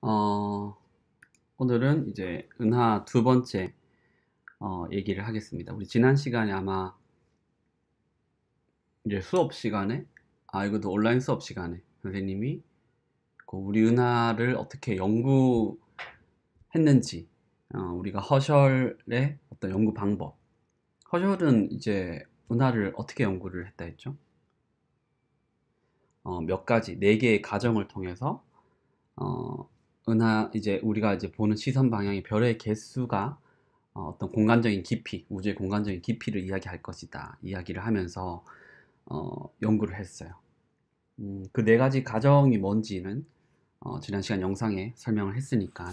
어, 오늘은 이제 은하 두 번째 얘기를 하겠습니다. 우리 지난 시간에 아마 이제 수업 시간에, 이것도 온라인 수업 시간에 선생님이 그 우리 은하를 어떻게 연구했는지, 우리가 허셜의 어떤 연구 방법. 허셜은 이제 은하를 어떻게 연구를 했다 했죠? 몇 가지, 네 개의 가정을 통해서 어, 이제 우리가 이제 보는 시선 방향의 별의 개수가 어떤 공간적인 깊이, 우주의 공간적인 깊이를 이야기할 것이다. 이야기를 하면서 연구를 했어요. 그 네 가지 가정이 뭔지는 지난 시간 영상에 설명을 했으니까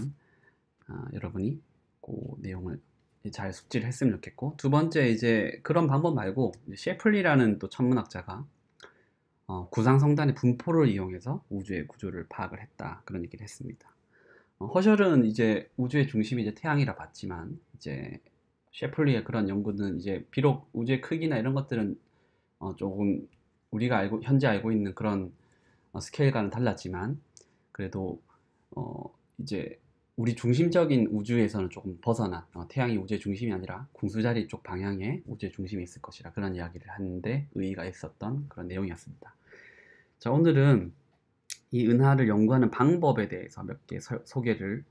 여러분이 그 내용을 잘 숙지를 했으면 좋겠고, 두 번째 이제 그런 방법 말고 셰플리라는 또 천문학자가 구상성단의 분포를 이용해서 우주의 구조를 파악을 했다, 그런 얘기를 했습니다. 허셜은 이제 우주의 중심이 이제 태양이라 봤지만, 이제 셰플리의 그런 연구는 이제 비록 우주의 크기나 이런 것들은 조금 우리가 현재 알고 있는 그런 스케일과는 달랐지만, 그래도 이제 우리 중심적인 우주에서는 조금 벗어난, 태양이 우주의 중심이 아니라 궁수자리 쪽 방향에 우주의 중심이 있을 것이라, 그런 이야기를 하는데 의의가 있었던 그런 내용이었습니다. 자, 오늘은 이 은하를 연구하는 방법에 대해서 몇 개 소개를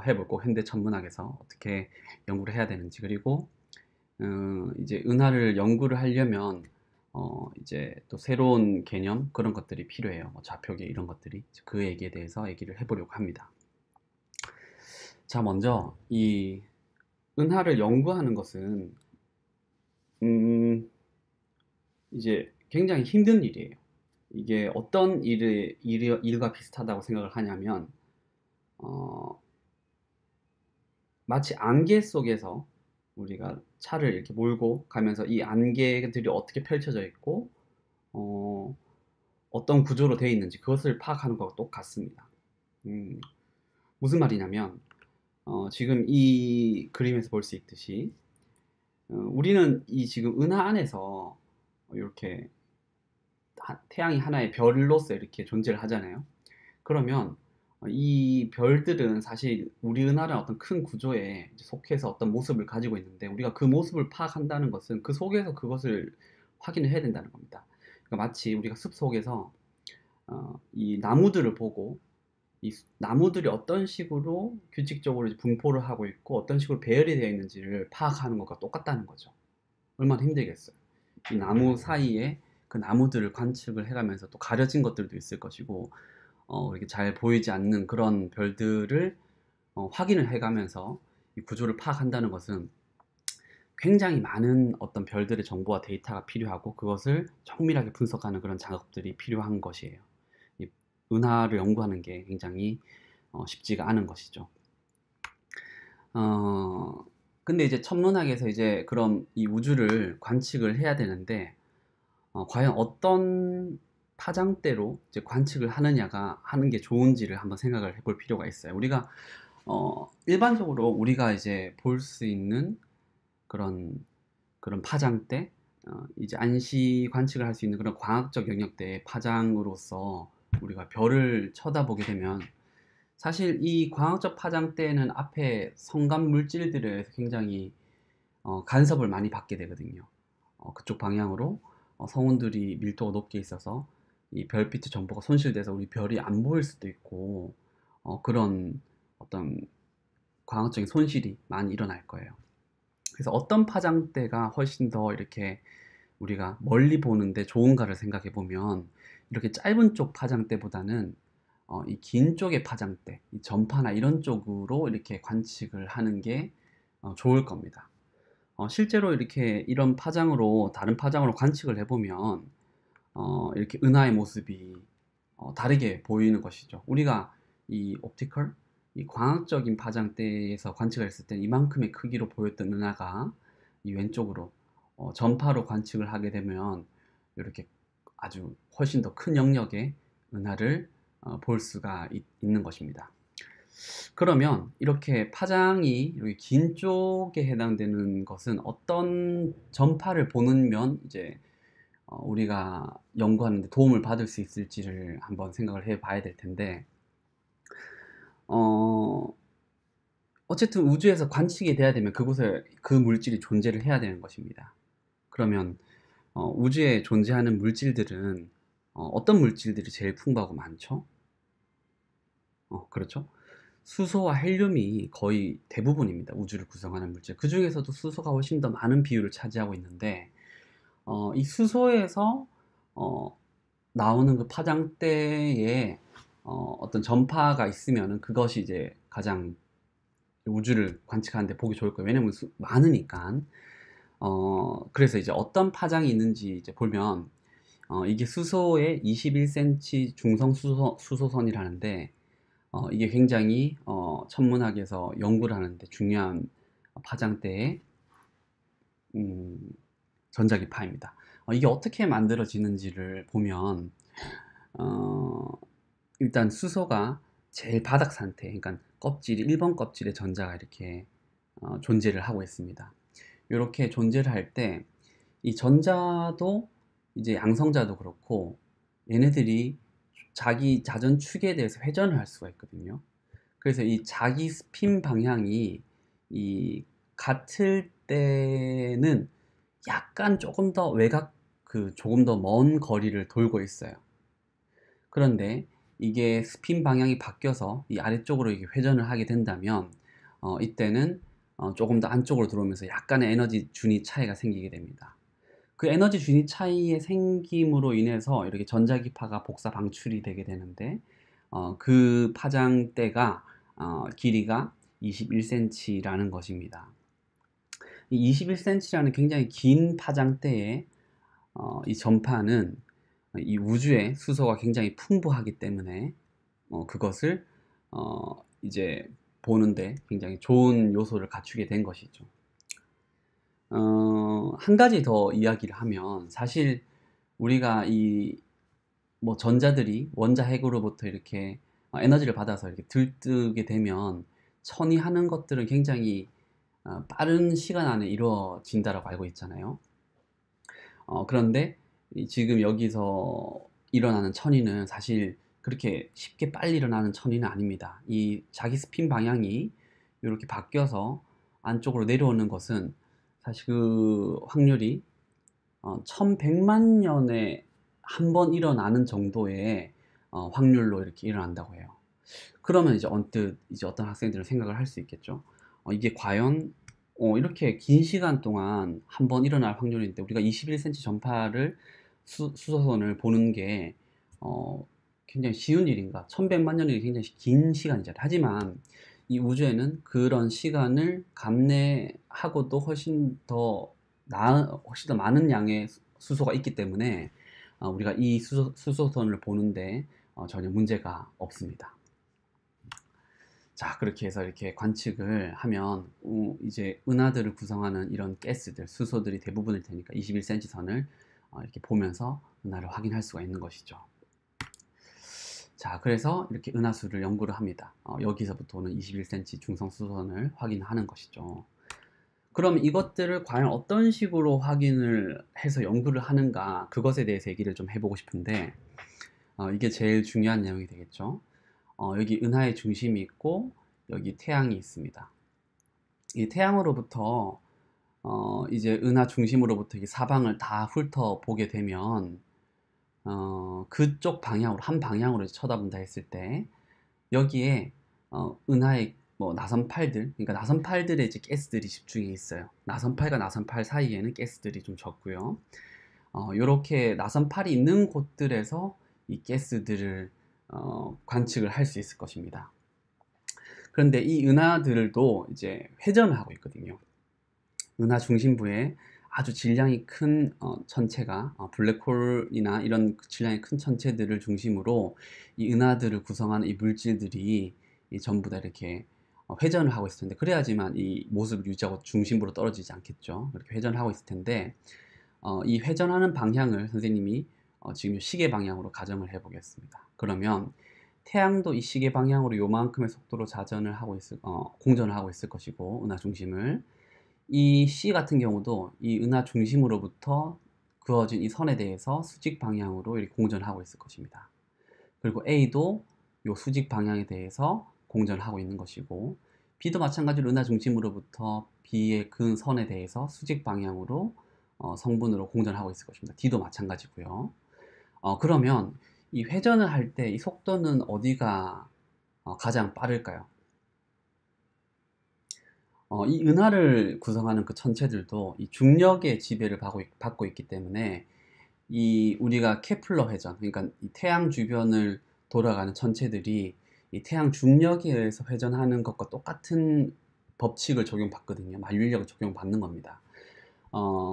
해보고, 현대 천문학에서 어떻게 연구를 해야 되는지, 그리고 이제 은하를 연구를 하려면 이제 또 새로운 개념, 그런 것들이 필요해요. 뭐 좌표계 이런 것들이, 그 얘기에 대해서 얘기를 해보려고 합니다. 자, 먼저 이 은하를 연구하는 것은 이제 굉장히 힘든 일이에요. 이게 어떤 일과 비슷하다고 생각을 하냐면, 마치 안개 속에서 우리가 차를 이렇게 몰고 가면서 이 안개들이 어떻게 펼쳐져 있고, 어떤 구조로 되어 있는지 그것을 파악하는 것과 똑같습니다. 무슨 말이냐면, 지금 이 그림에서 볼 수 있듯이, 우리는 이 지금 은하 안에서 이렇게 태양이 하나의 별로서 이렇게 존재를 하잖아요. 그러면 이 별들은 사실 우리 은하라는 어떤 큰 구조에 속해서 어떤 모습을 가지고 있는데, 우리가 그 모습을 파악한다는 것은 그 속에서 그것을 확인을 해야 된다는 겁니다. 그러니까 마치 우리가 숲 속에서 이 나무들을 보고, 이 나무들이 어떤 식으로 규칙적으로 분포를 하고 있고 어떤 식으로 배열이 되어 있는지를 파악하는 것과 똑같다는 거죠. 얼마나 힘들겠어요. 이 나무 사이에 그 나무들을 관측을 해가면서 또 가려진 것들도 있을 것이고, 이렇게 잘 보이지 않는 그런 별들을 확인을 해가면서 이 구조를 파악한다는 것은 굉장히 많은 어떤 별들의 정보와 데이터가 필요하고, 그것을 정밀하게 분석하는 그런 작업들이 필요한 것이에요. 이 은하를 연구하는 게 굉장히 쉽지가 않은 것이죠. 근데 이제 천문학에서 이제 그럼 이 우주를 관측을 해야 되는데, 과연 어떤 파장대로 이제 관측을 하는 게 좋은지를 한번 생각을 해볼 필요가 있어요. 우리가 일반적으로 우리가 이제 볼 수 있는 그런 파장대, 이제 안시 관측을 할 수 있는 그런 광학적 영역대의 파장으로서 우리가 별을 쳐다보게 되면, 사실 이 광학적 파장대는 앞에 성감 물질들에 의해서 굉장히 간섭을 많이 받게 되거든요. 그쪽 방향으로 성운들이 밀도가 높게 있어서 이 별빛의 정보가 손실돼서 우리 별이 안 보일 수도 있고, 그런 어떤 광학적인 손실이 많이 일어날 거예요. 그래서 어떤 파장대가 훨씬 더 이렇게 우리가 멀리 보는데 좋은가를 생각해 보면, 이렇게 짧은 쪽 파장대보다는 이 긴 쪽의 파장대, 이 전파나 이런 쪽으로 이렇게 관측을 하는 게 좋을 겁니다. 실제로 이렇게 이런 파장으로 다른 파장으로 관측을 해보면 이렇게 은하의 모습이 다르게 보이는 것이죠. 우리가 이 옵티컬, 이 광학적인 파장대에서 관측을 했을 때 이만큼의 크기로 보였던 은하가 이 왼쪽으로 전파로 관측을 하게 되면 이렇게 아주 훨씬 더 큰 영역의 은하를 볼 수가 있는 것입니다. 그러면 이렇게 파장이 이렇게 긴 쪽에 해당되는 것은 어떤 전파를 보는 이제 우리가 연구하는 데 도움을 받을 수 있을지를 한번 생각을 해 봐야 될 텐데, 어, 어쨌든 우주에서 관측이 돼야 되면 그곳에 그 물질이 존재를 해야 되는 것입니다. 그러면 우주에 존재하는 물질들은 어떤 물질들이 제일 풍부하고 많죠? 그렇죠. 수소와 헬륨이 거의 대부분입니다. 우주를 구성하는 물질. 그 중에서도 수소가 훨씬 더 많은 비율을 차지하고 있는데, 이 수소에서 어, 나오는 그 파장대에 어떤 전파가 있으면은 그것이 이제 가장 우주를 관측하는데 보기 좋을 거예요. 왜냐면 많으니까. 그래서 이제 어떤 파장이 있는지 이제 보면, 이게 수소의 21cm 중성 수소선이라는데, 이게 굉장히 천문학에서 연구를 하는데 중요한 파장대의 음, 전자기파입니다. 이게 어떻게 만들어지는지를 보면 어, 일단 수소가 제일 바닥 상태, 그러니까 껍질이 1번 껍질의 전자가 이렇게 존재를 하고 있습니다. 이렇게 존재를 할 때 이 전자도 이제 양성자도 그렇고 얘네들이 자기 자전 축에 대해서 회전을 할 수가 있거든요. 그래서 이 자기 스핀 방향이 이 같을 때는 약간 조금 더 외곽, 그 조금 더 먼 거리를 돌고 있어요. 그런데 이게 스핀 방향이 바뀌어서 이 아래쪽으로 이게 회전을 하게 된다면 이때는 조금 더 안쪽으로 들어오면서 약간의 에너지 준위 차이가 생기게 됩니다. 그 에너지 준위 차이의 생김으로 인해서 이렇게 전자기파가 복사 방출이 되게 되는데 그 파장대가 길이가 21cm라는 것입니다. 이 21cm라는 굉장히 긴 파장대에 이 전파는 이 우주의 수소가 굉장히 풍부하기 때문에 그것을 이제 보는데 굉장히 좋은 요소를 갖추게 된 것이죠. 한 가지 더 이야기를 하면 사실 우리가 이 뭐 전자들이 원자핵으로부터 이렇게 에너지를 받아서 이렇게 들뜨게 되면 천이 하는 것들은 굉장히 빠른 시간 안에 이루어진다라고 알고 있잖아요. 그런데 지금 여기서 일어나는 천이는 사실 그렇게 쉽게 빨리 일어나는 천이는 아닙니다. 이 자기 스핀 방향이 이렇게 바뀌어서 안쪽으로 내려오는 것은 사실 그 확률이 1100만 년에 한 번 일어나는 정도의 확률로 이렇게 일어난다고 해요. 그러면 이제 언뜻 이제 어떤 학생들은 생각을 할 수 있겠죠. 이게 과연 이렇게 긴 시간 동안 한 번 일어날 확률인데 우리가 21cm 전파를 수소선을 보는 게 어, 굉장히 쉬운 일인가? 1100만 년이 굉장히 긴 시간이잖아요. 하지만 이 우주에는 그런 시간을 감내하고도 훨씬 더 많은 양의 수소가 있기 때문에 우리가 이 수소선을 보는데 전혀 문제가 없습니다. 자, 그렇게 해서 이렇게 관측을 하면 이제 은하들을 구성하는 이런 가스들, 수소들이 대부분일 테니까 21cm 선을 이렇게 보면서 은하를 확인할 수가 있는 것이죠. 자, 그래서 이렇게 은하수를 연구를 합니다. 여기서부터는 21cm 중성 수소선을 확인하는 것이죠. 그럼 이것들을 과연 어떤 식으로 확인을 해서 연구를 하는가, 그것에 대해서 얘기를 좀 해보고 싶은데 이게 제일 중요한 내용이 되겠죠. 여기 은하의 중심이 있고 여기 태양이 있습니다. 이 태양으로부터 이제 은하 중심으로부터 이 사방을 다 훑어 보게 되면 그쪽 방향으로 한 방향으로 쳐다본다 했을 때 여기에 은하의 뭐 나선팔들, 그러니까 나선팔들의 이제 가스들이 집중해 있어요. 나선팔과 나선팔 사이에는 가스들이 좀 적고요. 이렇게 나선팔이 있는 곳들에서 이 가스들을 관측을 할 수 있을 것입니다. 그런데 이 은하들도 이제 회전을 하고 있거든요. 은하 중심부에 아주 질량이 큰 천체가 블랙홀이나 이런 질량이 큰 천체들을 중심으로 이 은하들을 구성하는 이 물질들이 전부 다 이렇게 회전을 하고 있을 텐데, 그래야지만 이 모습을 유지하고 중심부로 떨어지지 않겠죠. 그렇게 회전을 하고 있을 텐데 이 회전하는 방향을 선생님이 지금 시계 방향으로 가정을 해 보겠습니다. 그러면 태양도 이 시계 방향으로 요만큼의 속도로 공전을 하고 있을 것이고, 은하 중심을 이 C 같은 경우도 이 은하 중심으로부터 그어진 이 선에 대해서 수직 방향으로 이렇게 공전하고 있을 것입니다. 그리고 A도 이 수직 방향에 대해서 공전하고 있는 것이고, B도 마찬가지로 은하 중심으로부터 B의 근 선에 대해서 수직 방향으로 성분으로 공전하고 있을 것입니다. D도 마찬가지고요. 그러면 이 회전을 할 때 이 속도는 어디가 가장 빠를까요? 이 은하를 구성하는 그 천체들도 이 중력의 지배를 받고 있기 때문에 이 우리가 케플러 회전, 그러니까 이 태양 주변을 돌아가는 천체들이 이 태양 중력에 의해서 회전하는 것과 똑같은 법칙을 적용받거든요. 만류인력을 적용받는 겁니다.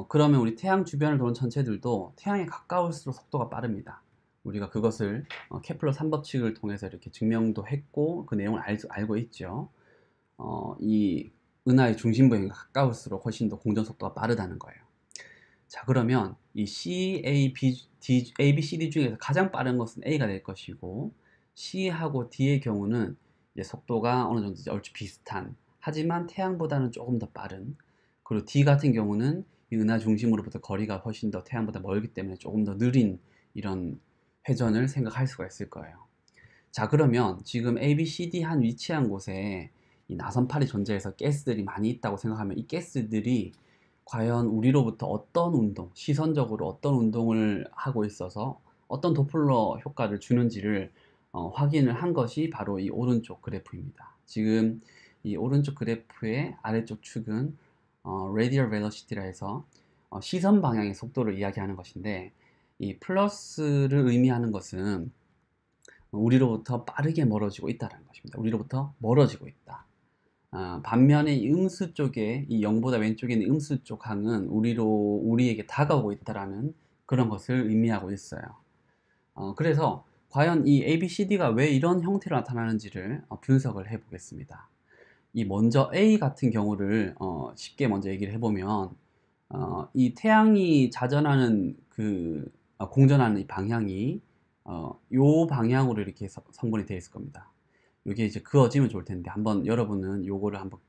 그러면 우리 태양 주변을 도는 천체들도 태양에 가까울수록 속도가 빠릅니다. 우리가 그것을 케플러 3법칙을 통해서 이렇게 증명도 했고 그 내용을 알고 있죠. 이 은하의 중심부에 가까울수록 훨씬 더 공전 속도가 빠르다는 거예요. 자, 그러면 이 C, A, B, C, D 중에서 가장 빠른 것은 A가 될 것이고, C하고 D의 경우는 이제 속도가 어느 정도 얼추 비슷한, 하지만 태양보다는 조금 더 빠른, 그리고 D 같은 경우는 이 은하 중심으로부터 거리가 훨씬 더 태양보다 멀기 때문에 조금 더 느린 이런 회전을 생각할 수가 있을 거예요. 자, 그러면 지금 A, B, C, D 한 위치한 곳에 이 나선팔이 존재해서 가스들이 많이 있다고 생각하면 이 가스들이 과연 우리로부터 어떤 운동, 시선적으로 어떤 운동을 하고 있어서 어떤 도플러 효과를 주는지를 확인을 한 것이 바로 이 오른쪽 그래프입니다. 지금 이 오른쪽 그래프의 아래쪽 축은 radial velocity라 해서 시선 방향의 속도를 이야기하는 것인데, 이 플러스를 의미하는 것은 우리로부터 빠르게 멀어지고 있다는 것입니다. 우리로부터 멀어지고 있다. 반면에 이 음수 쪽에 이 0보다 왼쪽에 있는 음수 쪽 항은 우리에게 다가오고 있다라는 그런 것을 의미하고 있어요. 그래서 과연 이 ABCD가 왜 이런 형태로 나타나는지를 분석을 해 보겠습니다. 이 먼저 A 같은 경우를 쉽게 먼저 얘기를 해보면 이 태양이 자전하는 공전하는 이 방향이 요 방향으로 이렇게 성분이 되어 있을 겁니다. 이게 이제 그어지면 좋을 텐데 한번 여러분은 요거를 한번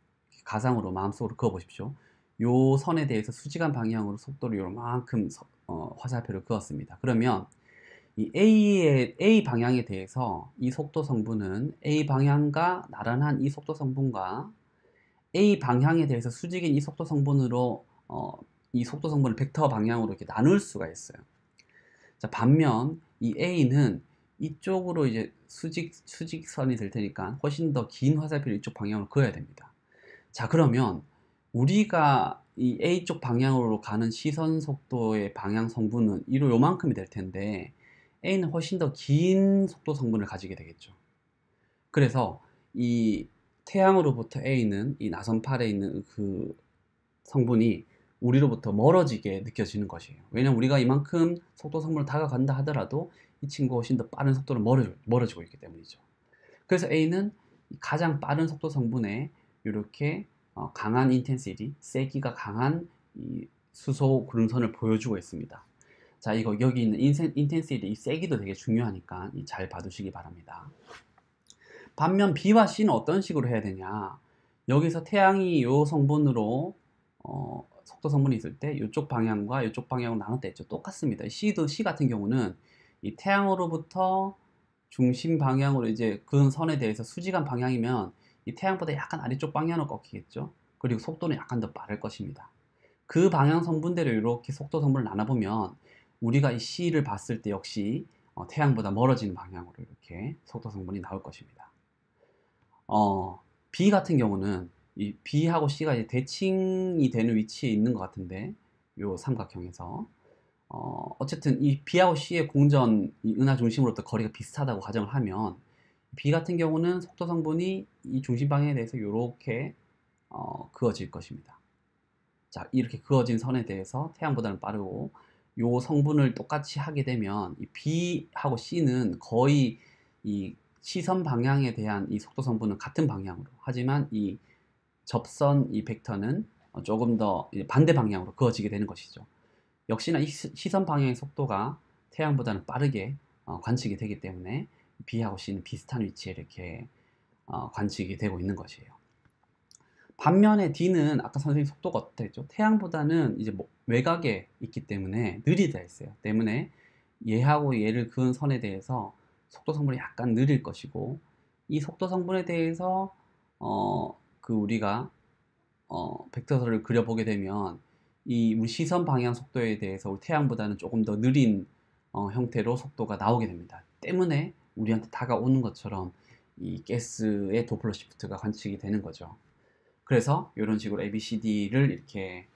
가상으로 마음속으로 그어 보십시오. 요 선에 대해서 수직한 방향으로 속도를 요만큼 화살표를 그었습니다. 그러면 이 A 방향에 대해서 이 속도 성분은 A 방향과 나란한 이 속도 성분과 A 방향에 대해서 수직인 이 속도 성분으로 이 속도 성분을 벡터 방향으로 이렇게 나눌 수가 있어요. 자, 반면 이 A는 이쪽으로 이제 수직선이 될 테니까 훨씬 더 긴 화살표를 이쪽 방향으로 그어야 됩니다. 자, 그러면 우리가 이 A 쪽 방향으로 가는 시선 속도의 방향 성분은 이로 요만큼이 될 텐데 A는 훨씬 더 긴 속도 성분을 가지게 되겠죠. 그래서 이 태양으로부터 A는 이 나선팔에 있는 그 성분이 우리로부터 멀어지게 느껴지는 것이에요. 왜냐면 우리가 이만큼 속도 성분을 다가간다 하더라도 이 친구가 훨씬 더 빠른 속도로 멀어지고 있기 때문이죠. 그래서 A는 가장 빠른 속도 성분에 이렇게 강한 인텐시티, 세기가 강한 이 수소 구름선을 보여주고 있습니다. 자, 이거 여기 있는 인텐시티, 이 세기도 되게 중요하니까 잘 봐두시기 바랍니다. 반면 B와 C는 어떤 식으로 해야 되냐? 여기서 태양이 이 성분으로 속도 성분이 있을 때 이쪽 방향과 이쪽 방향으로 나눴다 했죠. 똑같습니다. C 같은 경우는 이 태양으로부터 중심 방향으로 이제 그 선에 대해서 수직한 방향이면 이 태양보다 약간 아래쪽 방향으로 꺾이겠죠. 그리고 속도는 약간 더 빠를 것입니다. 그 방향 성분대로 이렇게 속도 성분을 나눠보면 우리가 이 C를 봤을 때 역시 태양보다 멀어지는 방향으로 이렇게 속도 성분이 나올 것입니다. B 같은 경우는 이 B하고 C가 이제 대칭이 되는 위치에 있는 것 같은데 요 삼각형에서 어쨌든 이 B하고 C의 공전, 이 은하 중심으로부터 거리가 비슷하다고 가정을 하면 B 같은 경우는 속도 성분이 이 중심 방향에 대해서 이렇게 그어질 것입니다. 자, 이렇게 그어진 선에 대해서 태양보다는 빠르고 요 성분을 똑같이 하게 되면 이 B하고 C는 거의 이 시선 방향에 대한 이 속도 성분은 같은 방향으로, 하지만 이 접선 이 벡터는 조금 더 반대 방향으로 그어지게 되는 것이죠. 역시나 이 시선 방향의 속도가 태양보다는 빠르게 관측이 되기 때문에 B하고 C는 비슷한 위치에 이렇게 관측이 되고 있는 것이에요. 반면에 D는 아까 선생님 속도가 어떻다 했죠? 태양보다는 이제 외곽에 있기 때문에 느리다 했어요. 때문에 얘하고 얘를 그은 선에 대해서 속도 성분이 약간 느릴 것이고, 이 속도 성분에 대해서 그 우리가 벡터를 그려보게 되면 이 우리 시선 방향 속도에 대해서 우리 태양보다는 조금 더 느린 형태로 속도가 나오게 됩니다. 때문에 우리한테 다가오는 것처럼 이 가스의 도플러 시프트가 관측이 되는 거죠. 그래서 이런 식으로 ABCD를 이렇게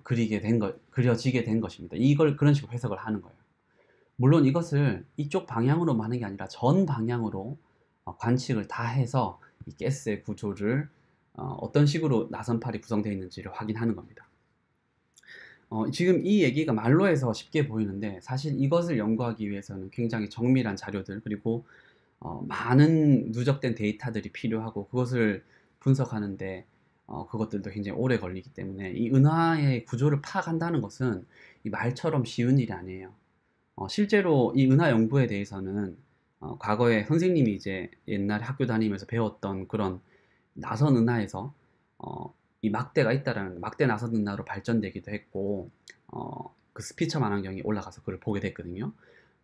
그려지게 된 것입니다. 이걸 그런 식으로 해석을 하는 거예요. 물론 이것을 이쪽 방향으로 하는 게 아니라 전 방향으로 관측을 다 해서 이 가스의 구조를 어떤 식으로 나선팔이 구성되어 있는지를 확인하는 겁니다. 지금 이 얘기가 말로 해서 쉽게 보이는데 사실 이것을 연구하기 위해서는 굉장히 정밀한 자료들 그리고 많은 누적된 데이터들이 필요하고 그것을 분석하는데 그것들도 굉장히 오래 걸리기 때문에 이 은하의 구조를 파악한다는 것은 이 말처럼 쉬운 일이 아니에요. 실제로 이 은하 연구에 대해서는 과거에 선생님이 이제 옛날에 학교 다니면서 배웠던 그런 나선 은하에서 이 막대가 있다라는 막대 나선 은하로 발전되기도 했고 그 스피처 망원경이 올라가서 그걸 보게 됐거든요.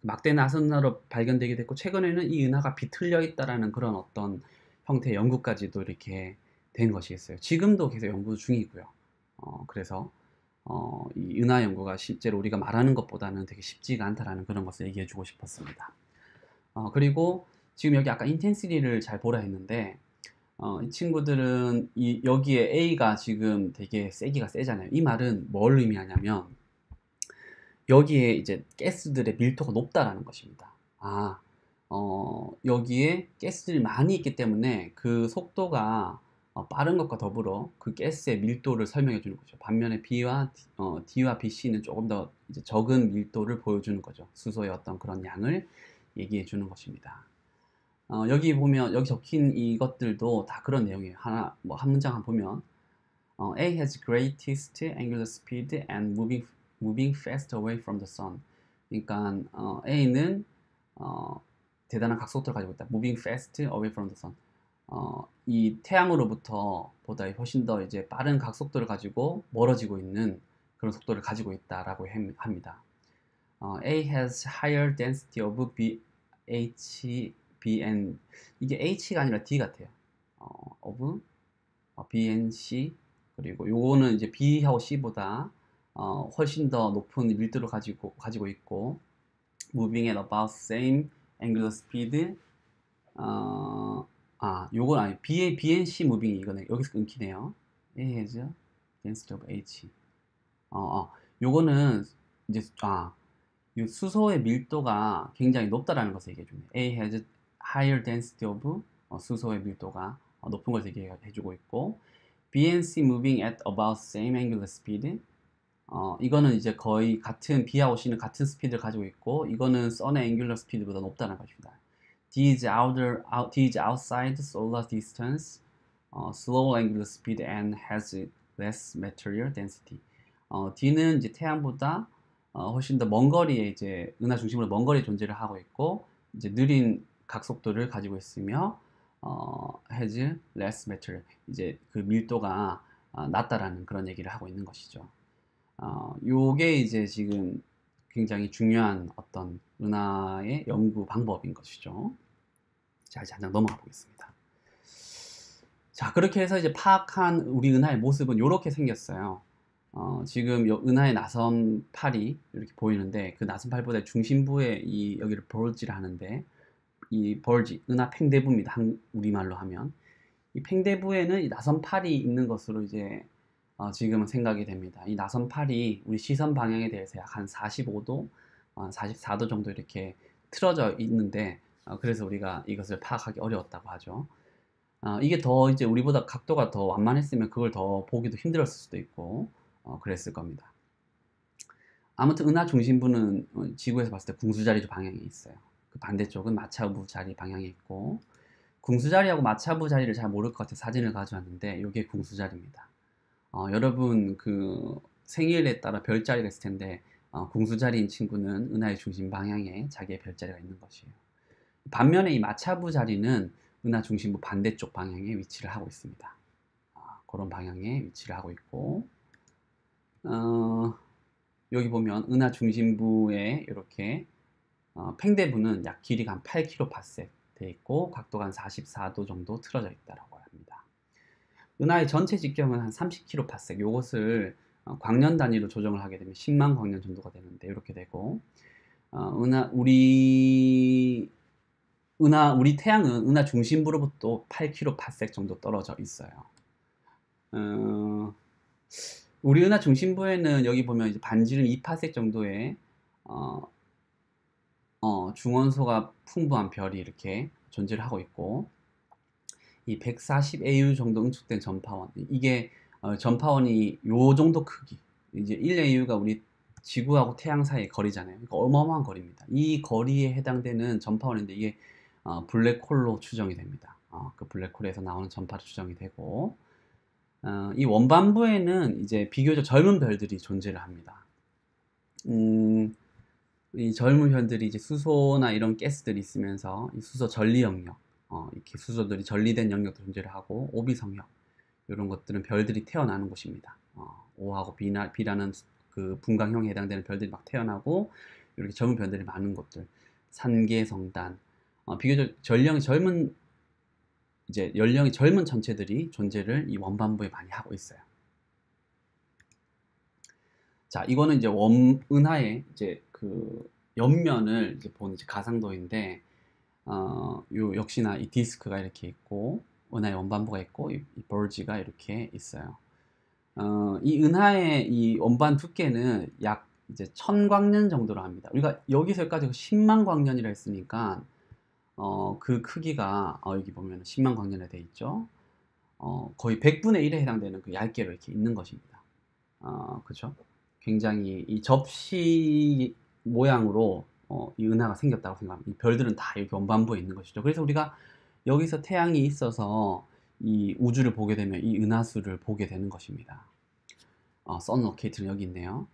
막대 나선 은하로 발견되기도 했고 최근에는 이 은하가 비틀려 있다라는 그런 어떤 형태의 연구까지도 이렇게 된 것이 있어요. 지금도 계속 연구 중이고요. 그래서 이 은하 연구가 실제로 우리가 말하는 것보다는 되게 쉽지가 않다라는 그런 것을 얘기해 주고 싶었습니다. 그리고 지금 여기 아까 인텐시티를 잘 보라 했는데 이 친구들은 여기에 A가 지금 되게 세기가 세잖아요. 이 말은 뭘 의미하냐면 여기에 이제 가스들의 밀도가 높다라는 것입니다. 여기에 가스들이 많이 있기 때문에 그 속도가 빠른 것과 더불어 그 가스의 밀도를 설명해 주는 거죠. 반면에 D와 BC는 조금 더 이제 적은 밀도를 보여주는 거죠. 수소의 어떤 그런 양을 얘기해 주는 것입니다. 여기 보면 여기 적힌 이것들도 다 그런 내용이에요. 뭐 한 문장 한번 보면 A has greatest angular speed and moving fast away from the sun. 그러니까 A는 대단한 각속도를 가지고 있다. Moving fast away from the sun. 이 태양으로부터 보다 훨씬 더 이제 빠른 각속도를 가지고 멀어지고 있는 그런 속도를 가지고 있다라고 합니다. A has higher density of H, B, N. 이게 H가 아니라 D 같아요. of B, N, C. 그리고 요거는 이제 B하고 C보다 훨씬 더 높은 밀도를 가지고 있고 moving at about same angular speed. 요건 아니 B and C moving이 이거네. 여기서 끊기네요. A has density of H. 요거는 이제 이 수소의 밀도가 굉장히 높다라는 것을 얘기해 줍니다. A has higher density of 수소의 밀도가 높은 것을 얘기해 주고 있고 BNC moving at about same angular speed. 이거는 이제 거의 같은 B하고 C는 같은 스피드를 가지고 있고 이거는 Sun의 angular speed보다 높다는 것입니다. D is outside solar distance, slow angular speed and has less material density. D는 이제 태양보다 훨씬 더 먼 거리에 이제 은하 중심으로 먼 거리에 존재를 하고 있고 이제 느린 각속도를 가지고 있으며 has less material 이제 그 밀도가 낮다라는 그런 얘기를 하고 있는 것이죠. 요게 이제 지금 굉장히 중요한 어떤 은하의 연구 방법인 것이죠. 자, 이제 한 장 넘어가 보겠습니다. 자, 그렇게 해서 이제 파악한 우리 은하의 모습은 이렇게 생겼어요. 지금 은하의 나선팔이 이렇게 보이는데 그 나선팔보다 중심부에 여기를 벌지를 하는데 이 벌지, 은하 팽대부입니다. 우리말로 하면 이 팽대부에는 이 나선팔이 있는 것으로 이제 지금은 생각이 됩니다. 이 나선팔이 우리 시선 방향에 대해서 약 한 45도, 44도 정도 이렇게 틀어져 있는데 그래서 우리가 이것을 파악하기 어려웠다고 하죠. 이게 더 이제 우리보다 각도가 더 완만했으면 그걸 더 보기도 힘들었을 수도 있고 그랬을 겁니다. 아무튼 은하 중심부는 지구에서 봤을 때 궁수자리 방향에 있어요. 그 반대쪽은 마차부 자리 방향에 있고 궁수자리하고 마차부 자리를 잘 모를 것 같아서 사진을 가져왔는데 이게 궁수자리입니다. 여러분 그 생일에 따라 별자리가 있을 텐데 궁수자리인 친구는 은하의 중심 방향에 자기의 별자리가 있는 것이에요. 반면에 이 마차부 자리는 은하 중심부 반대쪽 방향에 위치를 하고 있습니다. 그런 방향에 위치를 하고 있고 여기 보면 은하 중심부에 이렇게 팽대부는 약 길이가 한 8kpc 돼 있고 각도가 한 44도 정도 틀어져 있다라고 합니다. 은하의 전체 직경은 한 30kPa. 요것을 광년 단위로 조정을 하게 되면 10만 광년 정도가 되는데 이렇게 되고 우리 태양은 은하 중심부로부터 8kPa 정도 떨어져 있어요. 어, 우리 은하 중심부에는 여기 보면 이제 반지름 2파섹 정도의 중원소가 풍부한 별이 이렇게 존재를 하고 있고, 이 140AU 정도 응축된 전파원, 이게 전파원이 요 정도 크기, 이제 1AU가 우리 지구하고 태양 사이의 거리잖아요. 그러니까 어마어마한 거리입니다. 이 거리에 해당되는 전파원인데 이게 블랙홀로 추정이 됩니다. 그 블랙홀에서 나오는 전파로 추정이 되고, 이 원반부에는 이제 비교적 젊은 별들이 존재를 합니다. 이 젊은 별들이 이제 수소나 이런 가스들이 있으면서 이 수소 전리 영역, 이렇게 수소들이 전리된 영역도 존재를 하고, 오비 성역, 이런 것들은 별들이 태어나는 곳입니다. O하고 B라는 그 분광형에 해당되는 별들이 막 태어나고, 이렇게 젊은 별들이 많은 곳들, 산계 성단, 비교적 연령이 젊은 천체들이 존재를 이 원반부에 많이 하고 있어요. 자, 이거는 이제 은하의 이제 그 옆면을 이제 본 이제 가상도인데, 요 역시나 이 디스크가 이렇게 있고, 은하의 원반부가 있고, 이 벌지가 이렇게 있어요. 이 은하의 이 원반 두께는 약 이제 1000광년 정도로 합니다. 우리가 여기서 여기까지 10만 광년이라 했으니까, 그 크기가, 여기 보면 10만 광년에 돼 있죠. 거의 100분의 1에 해당되는 그 얇게로 이렇게 있는 것입니다. 그죠? 굉장히 이 접시 모양으로 이 은하가 생겼다고 생각합니다. 이 별들은 다 이렇게 원반부에 있는 것이죠. 그래서 우리가 여기서 태양이 있어서 이 우주를 보게 되면 이 은하수를 보게 되는 것입니다. 선 로케이트는 여기 있네요.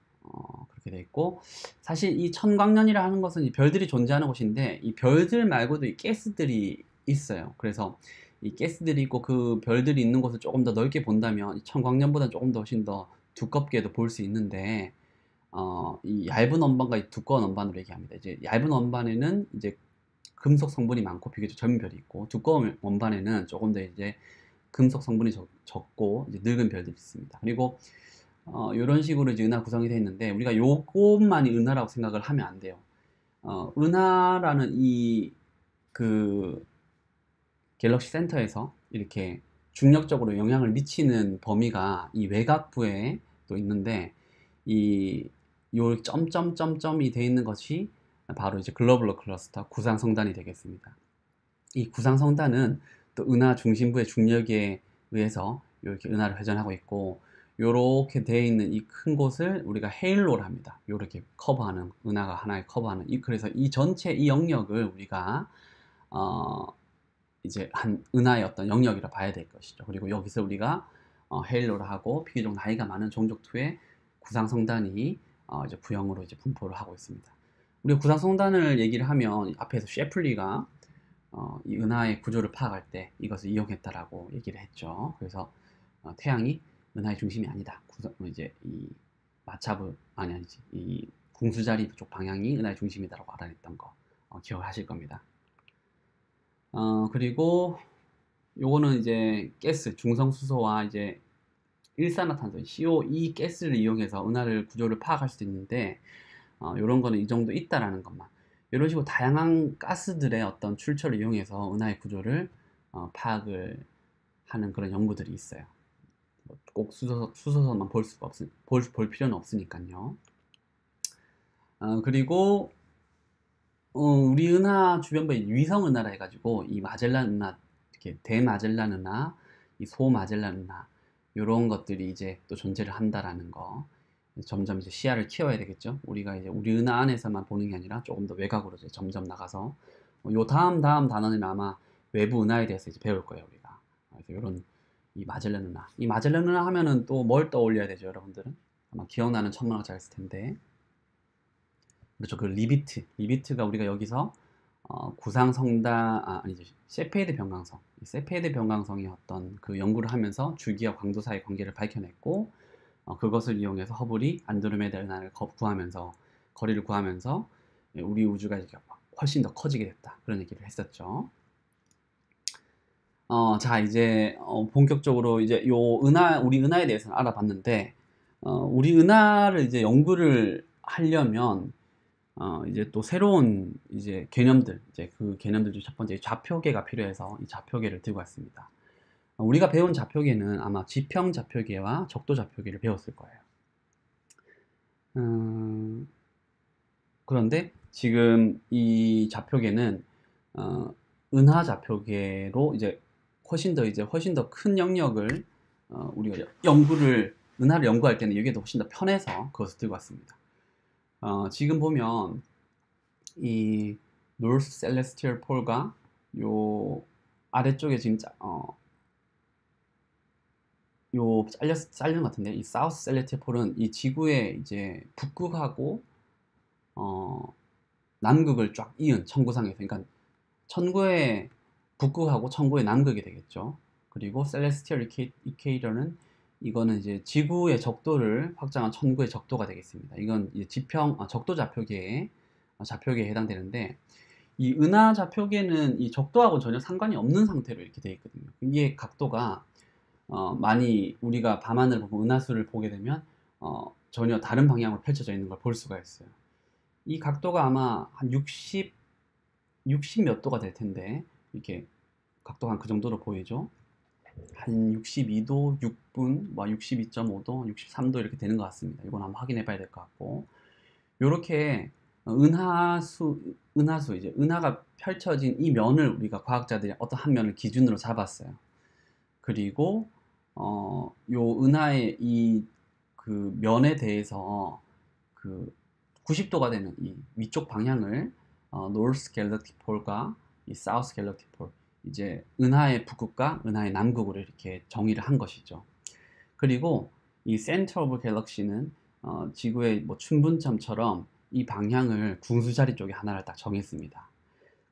그렇게 돼 있고, 사실 이 천광년이라 하는 것은 이 별들이 존재하는 곳인데, 이 별들 말고도 이 가스들이 있어요. 그래서 이 가스들이 있고 그 별들이 있는 곳을 조금 더 넓게 본다면 이 천광년보다 조금 더 훨씬 더 두껍게도 볼 수 있는데, 이 얇은 원반과 이 두꺼운 원반으로 얘기합니다. 이제 얇은 원반에는 이제 금속 성분이 많고 비교적 젊은 별이 있고, 두꺼운 원반에는 조금 더 이제 금속 성분이 적고 이제 늙은 별들이 있습니다. 그리고 이런 식으로 이제 은하 구성이 되어 있는데, 우리가 요것만이 은하라고 생각을 하면 안 돼요. 은하라는 이 그 갤럭시 센터에서 이렇게 중력적으로 영향을 미치는 범위가 이 외곽부에 또 있는데, 요 점점점점이 되어 있는 것이 바로 이제 글로벌러 클러스터 구상성단이 되겠습니다. 이 구상성단은 또 은하 중심부의 중력에 의해서 이렇게 은하를 회전하고 있고, 이렇게 되어 있는 이 큰 곳을 우리가 헤일로를 합니다. 이렇게 커버하는, 은하가 하나에 커버하는, 그래서 이 전체 이 영역을 우리가 이제 한 은하의 어떤 영역이라 봐야 될 것이죠. 그리고 여기서 우리가 헤일로를 하고 비교적 나이가 많은 종족2의 구상성단이 이제 부형으로 이제 분포를 하고 있습니다. 우리가 구상성단을 얘기를 하면 앞에서 셰플리가 이 은하의 구조를 파악할 때 이것을 이용했다라고 얘기를 했죠. 그래서 태양이 은하의 중심이 아니다. 이제 이 마차브 아니지 이 궁수자리 쪽 방향이 은하의 중심이다라고 알아냈던 거 기억을 하실 겁니다. 그리고 요거는 이제 가스 중성수소와 이제 일산화탄소 CO2 가스를 이용해서 은하를 구조를 파악할 수도 있는데, 요런 거는 이 정도 있다라는 것만. 이런 식으로 다양한 가스들의 어떤 출처를 이용해서 은하의 구조를 파악을 하는 그런 연구들이 있어요. 꼭 수소선만 볼 필요는 없으니까요. 그리고 우리 은하 주변부에 위성 은하라 해가지고 이 마젤란 은하, 이렇게 대마젤란 은하, 이 소마젤란 은하, 이런 것들이 이제 또 존재를 한다라는 거. 점점 이제 시야를 키워야 되겠죠. 우리가 이제 우리 은하 안에서만 보는 게 아니라 조금 더 외곽으로 이제 점점 나가서 요 다음 단어는 아마 외부 은하에 대해서 이제 배울 거예요, 우리가. 그래서 이런 이 마젤란 은하, 이 마젤란 은하 하면은 또 뭘 떠올려야 되죠, 여러분들은? 아마 기억나는 천문학자 잘 있을 텐데. 그렇죠. 그 리비트가 우리가 여기서 아니지, 세페이드 변광성, 이 세페이드 변광성의 어떤 그 연구를 하면서 줄기와 광도 사이 관계를 밝혀냈고, 그것을 이용해서 허블이 안드로메다 은하를 거리를 구하면서 우리 우주가 이제 훨씬 더 커지게 됐다, 그런 얘기를 했었죠. 자, 이제 본격적으로 이제 우리 은하에 대해서는 알아봤는데, 우리 은하를 이제 연구를 하려면 이제 또 새로운 이제 개념들, 이제 그 개념들 중 첫 번째 좌표계가 필요해서 이 좌표계를 들고 왔습니다. 우리가 배운 좌표계는 아마 지평 좌표계와 적도 좌표계를 배웠을 거예요. 음, 그런데 지금 이 좌표계는 은하 좌표계로 이제 훨씬 더 큰 영역을 우리가 은하를 연구할 때는 여기에 훨씬 더 편해서 그것을 들고 왔습니다. 지금 보면 이 North Celestial Pole과 요 아래쪽에 지금 요 잘린 것 같은데 이 South Celestial Pole은 이 지구의 이제 북극하고 남극을 쫙 이은 천구상에서, 그러니까 천구의 북극하고 천구의 남극이 되겠죠. 그리고 Celestial Equator는 이거는 이제 지구의 적도를 확장한 천구의 적도가 되겠습니다. 이건 이제 적도 좌표계의 좌표계에 해당되는데, 이 은하 좌표계는 이 적도하고 전혀 상관이 없는 상태로 이렇게 되어 있거든요. 이게 각도가 많이 우리가 밤하늘 보고 은하수를 보게 되면 전혀 다른 방향으로 펼쳐져 있는 걸 볼 수가 있어요. 이 각도가 아마 한 60 몇 도가 될 텐데, 이렇게 각도가 한 그 정도로 보이죠. 한 62도 6분, 뭐 62.5도, 63도 이렇게 되는 것 같습니다. 이건 한번 확인해 봐야 될 것 같고, 요렇게 이제 은하가 펼쳐진 이 면을 우리가 과학자들이 어떤 한 면을 기준으로 잡았어요. 그리고 요 은하의 이 그 면에 대해서 그 90도가 되는 이 위쪽 방향을 North Galactic Pole과 이 South Galactic Pole, 이제 은하의 북극과 은하의 남극으로 이렇게 정의를 한 것이죠. 그리고 이 Center of Galaxy는 지구의 뭐 춘분점처럼 이 방향을 궁수자리 쪽에 하나를 딱 정했습니다.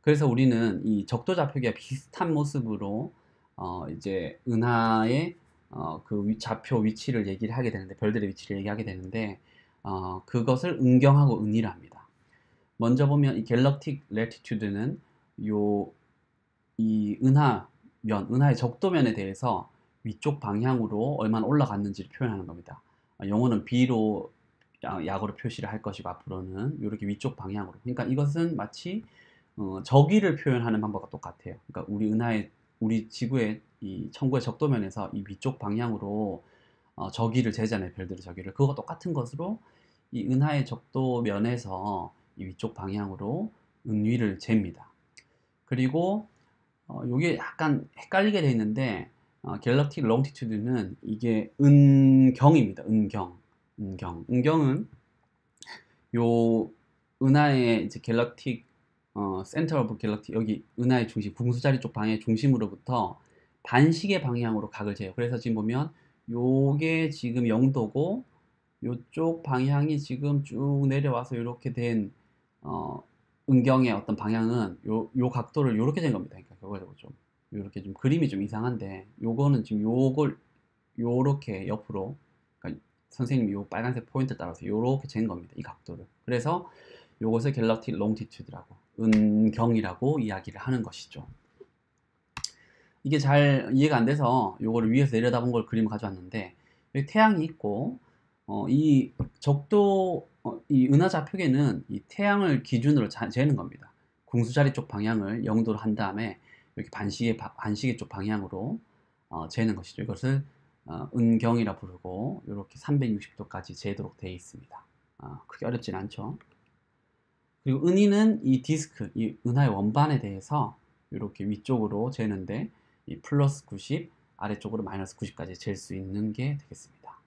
그래서 우리는 이 적도 좌표계와 비슷한 모습으로 이제 은하의 그 좌표 위치를 얘기를 하게 되는데, 별들의 위치를 얘기하게 되는데, 그것을 은경하고 은이라 합니다. 먼저 보면 이 갤럭틱 레티튜드는 이 은하의 적도면에 대해서 위쪽 방향으로 얼마나 올라갔는지를 표현하는 겁니다. 영어는 B로 약으로 표시를 할 것이고, 앞으로는 이렇게 위쪽 방향으로. 그러니까 이것은 마치 저기를 표현하는 방법과 똑같아요. 그러니까 우리 지구의 이 천구의 적도면에서 이 위쪽 방향으로 저기를 재잖아요. 별들의 저기를. 그거 똑같은 것으로 이 은하의 적도면에서 이 위쪽 방향으로 은위를 잽니다. 그리고 요게 약간 헷갈리게 돼 있는데, 갤럭틱 롱티튜드는 이게 은경입니다. 은경은 요 은하의 이제 갤럭틱 센터 오브 갤럭틱, 여기 은하의 중심 궁수자리 쪽 방향의 중심으로부터 반시계 방향으로 각을 재요. 그래서 지금 보면 요게 지금 0도고 요쪽 방향이 지금 쭉 내려와서 이렇게 된 은경의 어떤 방향은 요 각도를 요렇게 잰 겁니다. 그러니까 결과적으로 좀 요렇게 좀 그림이 좀 이상한데, 요거는 지금 요걸 요렇게 옆으로, 그러니까 선생님이 요 빨간색 포인트를 따라서 요렇게 잰 겁니다. 이 각도를. 그래서 요것을 갤럭틱 롱티튜드라고, 은경이라고 이야기를 하는 것이죠. 이게 잘 이해가 안 돼서 요거를 위에서 내려다본 걸 그림을 가져왔는데, 여기 태양이 있고 이 이 은하 좌표계는 이 태양을 기준으로 재는 겁니다. 궁수자리 쪽 방향을 0도로 한 다음에 여기 반시계 쪽 방향으로 재는 것이죠. 이것을 은경이라 부르고, 이렇게 360도까지 재도록 되어 있습니다. 그렇게 어렵진 않죠. 그리고 은희는 이 디스크, 이 은하의 원반에 대해서 이렇게 위쪽으로 재는데, 이 플러스 90, 아래쪽으로 마이너스 90까지 잴 수 있는 게 되겠습니다.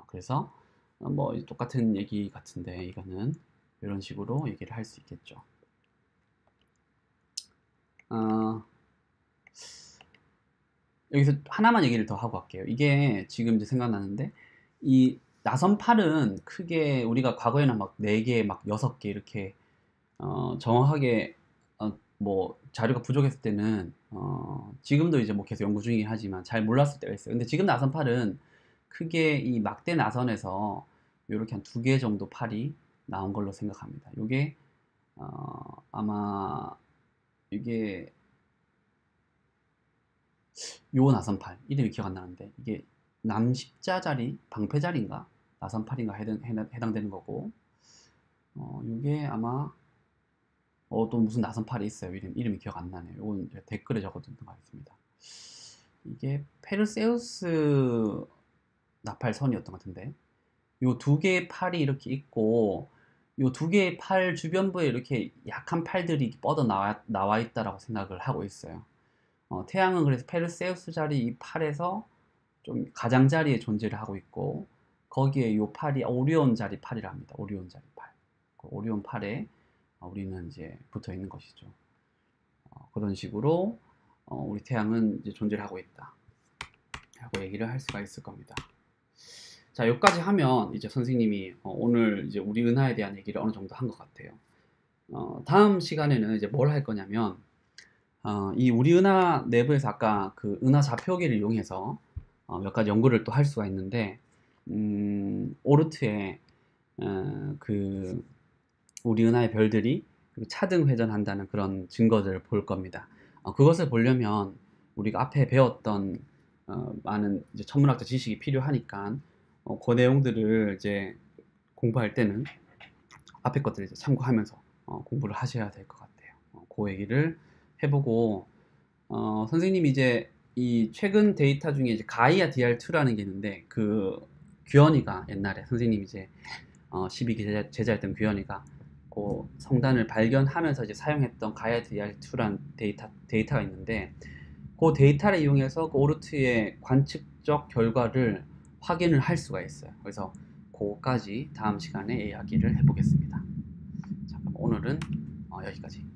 그래서 뭐 똑같은 얘기 같은데, 이거는 이런 식으로 얘기를 할 수 있겠죠. 여기서 하나만 얘기를 더 하고 갈게요. 이게 지금 이제 생각나는데, 이 나선팔은 크게 우리가 과거에는 막 4개, 막 6개 이렇게 정확하게 뭐 자료가 부족했을 때는 지금도 이제 뭐 계속 연구 중이긴 하지만 잘 몰랐을 때가 있어요. 근데 지금 나선팔은 크게 이 막대 나선에서 이렇게 한 2개 정도 팔이 나온 걸로 생각합니다. 요게 아마 이게 요 나선팔 이름이 기억 안 나는데 이게 남십자자리 방패자리인가 나선팔인가 해당되는 거고 이게 아마 또 무슨 나선팔이 있어요. 이름이 기억 안 나네요. 이건 댓글에 적어둔 것 같습니다. 이게 페르세우스 나팔선이었던 것 같은데 요 두 개의 팔이 이렇게 있고 요 두 개의 팔 주변부에 이렇게 약한 팔들이 뻗어 나와 있다라고 생각을 하고 있어요. 태양은 그래서 페르세우스 자리 이 팔에서 좀 가장자리에 존재를 하고 있고 거기에 요 팔이 오리온 자리 팔이라 합니다. 오리온 자리 팔. 그 오리온 팔에 우리는 이제 붙어 있는 것이죠. 그런 식으로 우리 태양은 이제 존재를 하고 있다. 라고 얘기를 할 수가 있을 겁니다. 자, 여기까지 하면 이제 선생님이 오늘 이제 우리 은하에 대한 얘기를 어느 정도 한 것 같아요. 다음 시간에는 이제 뭘 할 거냐면 이 우리 은하 내부에서 아까 그 은하 좌표계를 이용해서 몇 가지 연구를 또 할 수가 있는데 오르트에 그 우리 은하의 별들이 차등 회전한다는 그런 증거들을 볼 겁니다. 그것을 보려면 우리가 앞에 배웠던 많은 이제 천문학적 지식이 필요하니까 그 내용들을 이제 공부할 때는 앞에 것들을 이제 참고하면서 공부를 하셔야 될 것 같아요. 그 얘기를 해보고 선생님이 이제 이 최근 데이터 중에 이제 가이아 DR2라는 게 있는데 그 규현이가 옛날에 선생님이 이제 12기 제자였던 규현이가 그 성단을 발견하면서 이제 사용했던 가이아 DR2라는 데이터가 있는데 그 데이터를 이용해서 그 오르트의 관측적 결과를 확인을 할 수가 있어요. 그래서 그거까지 다음 시간에 이야기를 해보겠습니다. 자, 그럼 오늘은 여기까지.